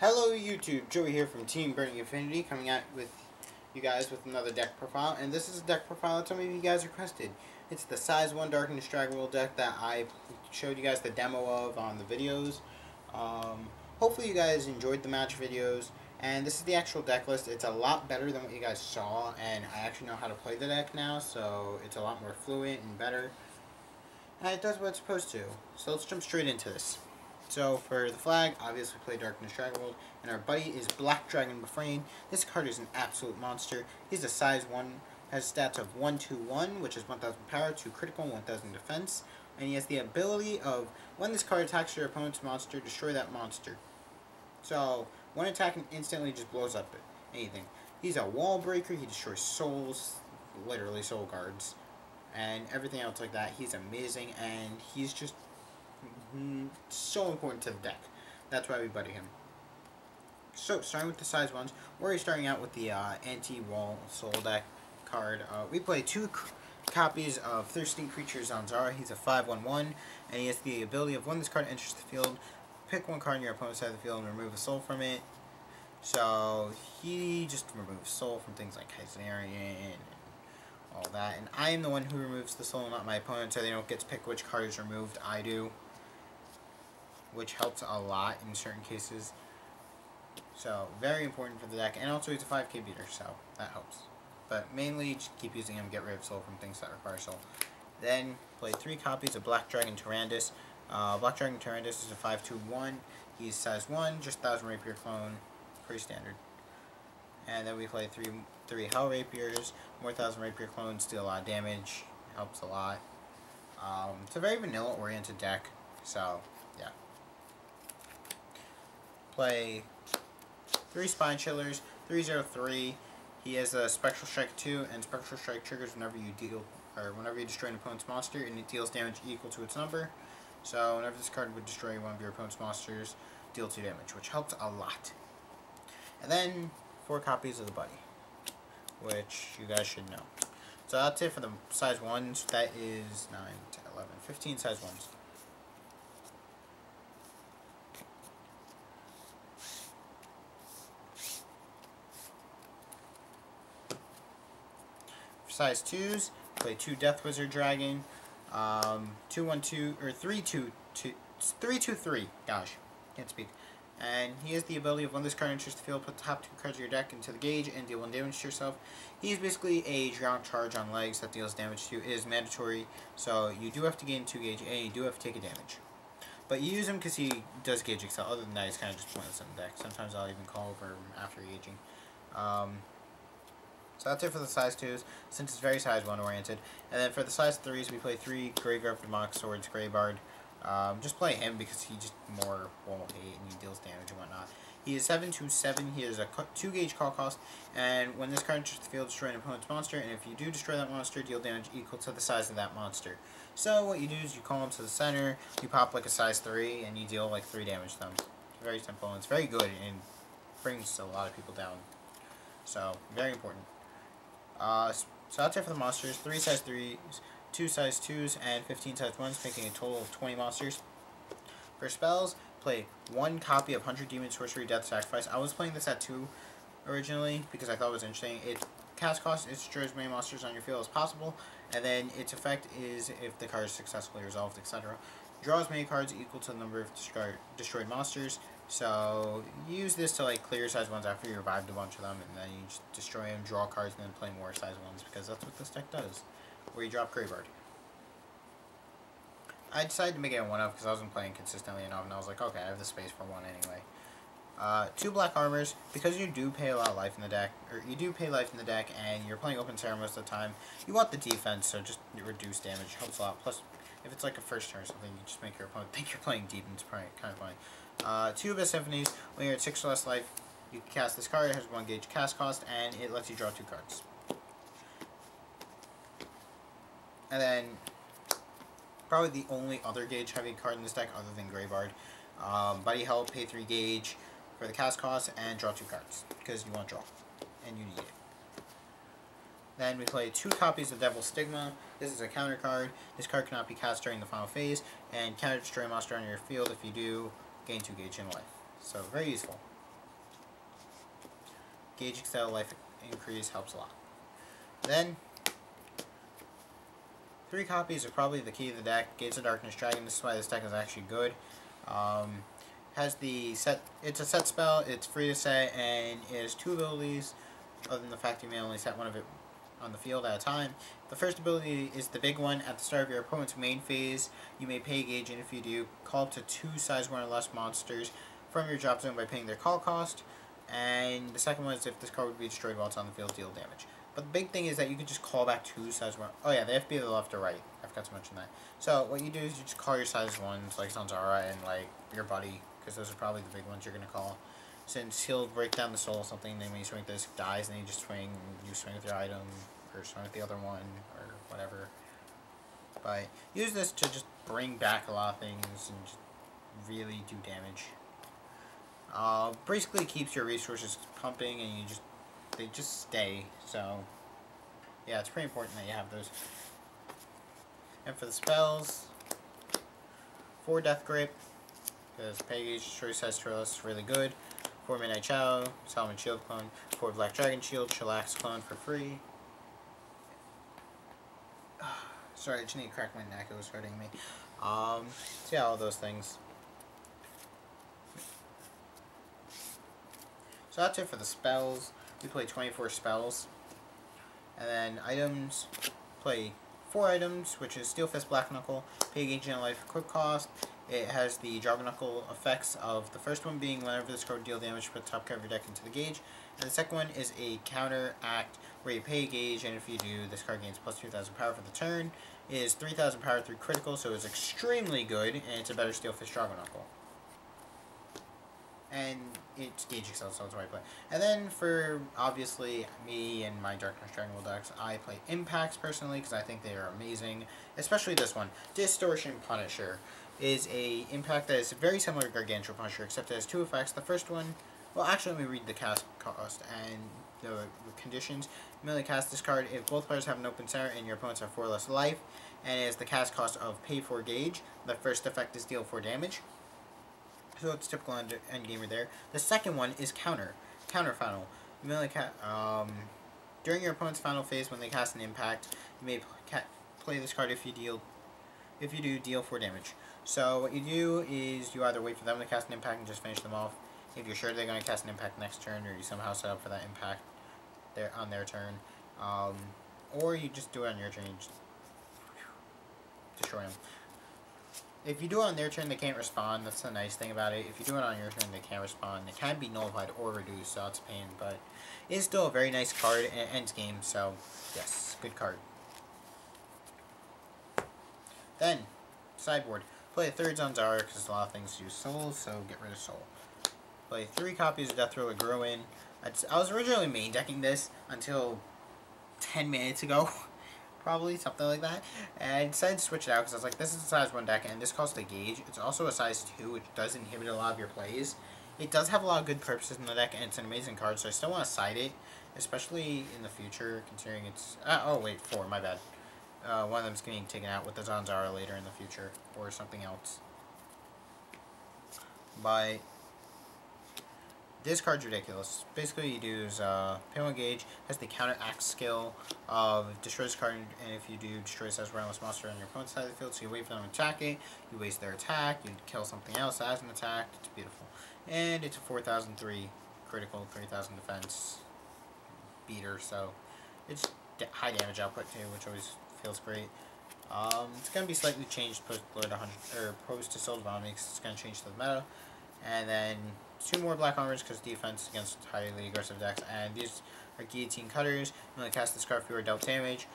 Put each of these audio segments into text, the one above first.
Hello YouTube, Joey here from Team Burning Infinity, coming out with you guys with another deck profile, and this is a deck profile that some of you guys requested. It's the size 1 Dark and Distractable deck that I showed you guys the demo of on the videos. Hopefully you guys enjoyed the match videos, and this is the actual deck list. It's a lot better than what you guys saw, and I actually know how to play the deck now, so it's a lot more fluent and better. And it does what it's supposed to. So let's jump straight into this. So for the flag, obviously play Dark and Distractable, and our buddy is Black Dragon Befrain. This card is an absolute monster. He's a size 1, has stats of 1/1, which is 1000 power, 2 critical, 1000 defense, and he has the ability of, when this card attacks your opponent's monster, destroy that monster. So when attacking, instantly just blows up anything. He's a wall breaker, he destroys souls, literally soul cards, and everything else like that. He's amazing, and he's just so important to the deck. That's why we buddy him. So, starting with the size 1s, we're starting out with the anti-wall soul deck card. We play 2 copies of Thirsty Creatures on Zara. He's a 5/1/1, and he has the ability of when this card enters the field, pick one card on your opponent's side of the field and remove a soul from it. So, he just removes soul from things like Kaiserian and all that. And I am the one who removes the soul, not my opponent, so they don't get to pick which card is removed. I do, which helps a lot in certain cases. So, very important for the deck. And also, he's a 5k beater, so that helps. But mainly, just keep using him, get rid of soul from things that require soul. Then, play 3 copies of Black Dragon Tyrannus. Black Dragon Tyrannus is a 5/2/1. He's size 1, just 1000 Rapier clone, pretty standard. And then we play 3 Hell Rapiers, more 1000 Rapier clones, deal a lot of damage, helps a lot. It's a very vanilla-oriented deck, so, yeah. Play 3 Spine Chillers, 3/03. He has a Spectral Strike 2, and Spectral Strike triggers whenever you destroy an opponent's monster, and it deals damage equal to its number. So whenever this card would destroy one of your opponent's monsters, deal 2 damage, which helps a lot. And then 4 copies of the Buddy, which you guys should know. So that's it for the size 1s. That is 9, 10, 11, 15 size 1s. Size 2s, play 2 Death Wizard Dragon, 2/1/2 or 3/2/3. Gosh, can't speak. And he has the ability of when this card enters the field, put the top 2 cards of your deck into the gauge and deal 1 damage to yourself. He's basically a ground charge on legs that deals damage to you. It is mandatory, so you do have to gain 2 gauge and you do have to take a damage. But you use him because he does gauge excel. Other than that, he's kind of just pointless in the deck. Sometimes I'll even call over him after gauging. So that's it for the size 2s, since it's very size 1 oriented. And then for the size 3s, we play 3 Graveyard Demonic Swords Graybard. Just play him because he just more wall hate and he deals damage and whatnot. He is 7/7. He has a 2 gauge call cost, and when this card enters the field, destroy an opponent's monster, and if you do destroy that monster, deal damage equal to the size of that monster. So what you do is you call him to the center, you pop like a size 3, and you deal like 3 damage to them. It's very simple, and it's very good, and brings a lot of people down. So, very important. So that's it for the monsters. 3 size 3s, 2 size 2s, and 15 size 1s, making a total of 20 monsters. For spells, play 1 copy of 100 Demon Sorcery Death Sacrifice. I was playing this at 2 originally because I thought it was interesting. It cast cost, it destroys as many monsters on your field as possible, and then its effect is if the card is successfully resolved, etc. Draw as many cards equal to the number of destroyed monsters. So you use this to like clear size 1s after you revived a bunch of them, and then you just destroy them, draw cards, and then play more size 1s, because that's what this deck does, where you drop Graveyard. I decided to make it a 1-up because I wasn't playing consistently enough, and I was like, okay, I have the space for 1 anyway. 2 Black Armors, because you do pay a lot of life in the deck, or you do pay life in the deck, and you're playing Open Terror most of the time, you want the defense, so just reduce damage, helps a lot. Plus, if it's like a first turn or something, you just make your opponent think you're playing deep, and it's probably kind of funny. 2 Abyss Symphonies, when you're at 6 or less life, you can cast this card. It has 1 gauge cast cost, and it lets you draw 2 cards. And then, probably the only other gauge heavy card in this deck other than Graybard. Buddy Help, pay 3 gauge for the cast cost, and draw 2 cards, because you want draw, and you need it. Then we play 2 copies of Devil's Stigma. This is a counter card. This card cannot be cast during the final phase, and counter destroy a monster on your field. If you do, gain 2 gauge in life. So very useful. Gauge Excel life increase helps a lot. Then, 3 copies are probably the key to the deck. Gates of Darkness Dragon, this is why this deck is actually good. Has the set, it's a set spell, it's free to set, and it has 2 abilities, other than the fact you may only set one of it on the field at a time. The first ability is the big one. At the start of your opponent's main phase, you may pay a gauge, and if you do, call up to 2 size 1 or less monsters from your drop zone by paying their call cost. And the second one is if this card would be destroyed while it's on the field, deal damage. But the big thing is that you can just call back 2 size 1. Oh yeah, they have to be the left or right. I forgot to mention that. So what you do is you just call your size 1s, like Zanzara and like your buddy, because those are probably the big ones you're going to call. Since he'll break down the soul or something, then when you swing this, dies, and then you just swing, you swing with your item, or swing with the other one, or whatever. But use this to just bring back a lot of things and just really do damage. Basically keeps your resources pumping, and they just stay. So yeah, it's pretty important that you have those. And for the spells, 4 Death Grip, because Peggy Choice has Trillis, really good. 4 Midnight Chow, Solomon Shield Clone, 4 Black Dragon Shield, Chillax Clone for free. Sorry, I just need to crack my neck, it was hurting me. So yeah, all those things. So that's it for the spells. We play 24 spells. And then items, play 4 items, which is Steel Fist, Black Knuckle, Pay Gauge and Life, Quick Cost. It has the Dragon Knuckle effects of the first one being whenever this card deal damage, put the top card of your deck into the gauge. And the second one is a counteract where you pay a gauge, and if you do, this card gains plus 2,000 power for the turn. It is 3,000 power through critical, so it's extremely good, and it's a better Steel Fist Dragon Knuckle. And it's Gauge Excel, so that's why I play. And then for, obviously, me and my Darkness Dragon decks, I play Impacts personally, because I think they are amazing. Especially this one. Distortion Punisher is a impact that is very similar to Gargantuan Punisher, except it has 2 effects. The first one, well, actually, let me read the cast cost and the conditions. You merely cast this card if both players have an open center and your opponents have 4 less life, and it has the cast cost of pay 4 gauge. The first effect is deal 4 damage. So it's typical endgamer there. The second one is Counter Final. You merely during your opponent's final phase, when they cast an impact, you may play this card if you do, deal 4 damage. So what you do is you either wait for them to cast an impact and just finish them off, if you're sure they're going to cast an impact next turn, or you somehow set up for that impact on their turn, or you just do it on your turn and just destroy them. If you do it on their turn, they can't respond. That's the nice thing about it. If you do it on your turn, they can't respond. It can be nullified or reduced, so it's a pain, but it's still a very nice card, and it ends game, so yes, good card. Then, sideboard. Play a 3rd Zanzara, because a lot of things use soul, so get rid of soul. Play 3 copies of Death Row Gruin. I was originally main decking this until 10 minutes ago. Probably, something like that. And I decided to switch it out, because I was like, this is a size 1 deck, and this costs a gauge. It's also a size 2, which does inhibit a lot of your plays. It does have a lot of good purposes in the deck, and it's an amazing card, so I still want to side it, especially in the future, considering it's... oh, wait, 4, my bad. One of them's getting taken out with the Zanzara later in the future, or something else. But this card's ridiculous. Basically, you do is pay 1 gauge, has the counteract skill of destroy this card, and if you do, destroy this as a roundless monster on your opponent's side of the field, so you wait for them to attack it, you waste their attack, you kill something else as an attack, it's beautiful. And it's a 4,003 critical, 3,000 defense beater, so it's high damage output too, which always feels great. It's going to be slightly changed post Lord 100, or post to Soul Devon, because it's going to change to the meta. And then 2 more black armors, because defense against highly aggressive decks. And these are Guillotine Cutters. You only cast this card if you are dealt damage.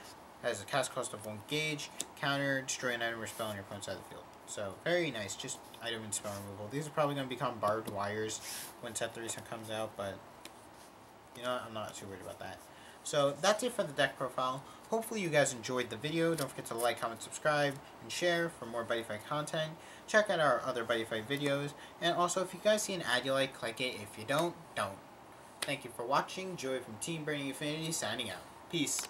Has a cast cost of 1 gauge. Counter, destroy an item or spell on your opponent's side of the field. So, very nice. Just item and spell removal. These are probably going to become barbed wires when set 3 comes out, but you know what? I'm not too worried about that. So, that's it for the deck profile. Hopefully you guys enjoyed the video. Don't forget to like, comment, subscribe, and share for more Buddyfight content. Check out our other Buddyfight videos. And also, if you guys see an ad you like, click it. If you don't, don't. Thank you for watching. Joey from Team Burning Infinity signing out. Peace.